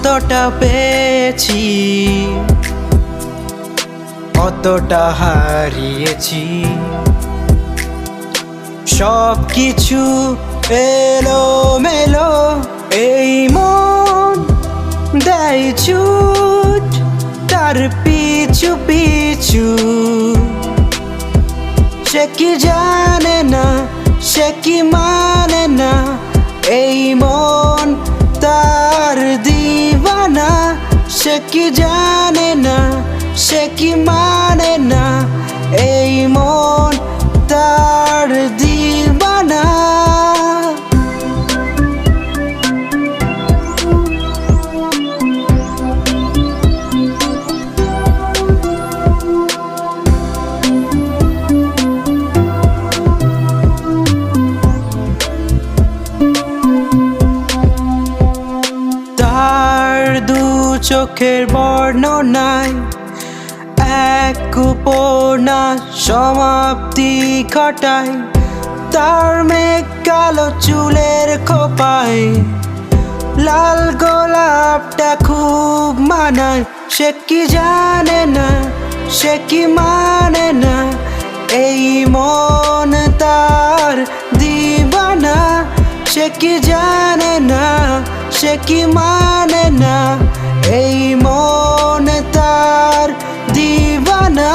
যতটা পেয়েছি অতটা হারিয়েছি। সব কিছু এলোমেলো, এই মন দেয় ছুট তার পিছু পিছু। সে কি জানে না, সে কি মানে না, এই মন তার দিওয়ানা। সে কি জানে না, সে কি মানে না, এই মন তার দিওয়ানা। তার দু চোখের বর্ণনায় এক উপন্যা সমাপ্তি ঘটায়। তার মেঘ কালো চুলের খোপায় লাল গোলাপটা খুব মানায়। সে কি জানে না, সে কি মানে না, এই মন তার দিওয়ানা। সে কি জানে না, সে কি মানে না, এই মন তার দিওয়ানা।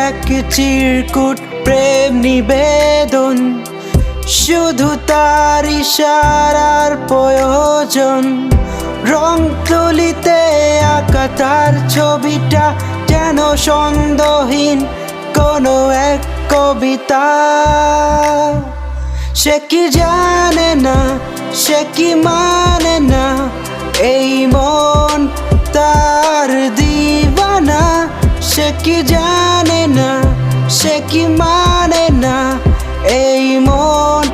এক চিরকুট প্রেম নিবেদন, শুধু তার ইশারার প্রয়োজন। রং তুলিতে আঁকা তার ছবিটা যেন ছন্দহীন কোনো এক কবিতা। সে কি জানে না, সে কি মানে না, এই মন তার দিওয়ানা। সে কি জানে না, সে কি মানে না, এই মন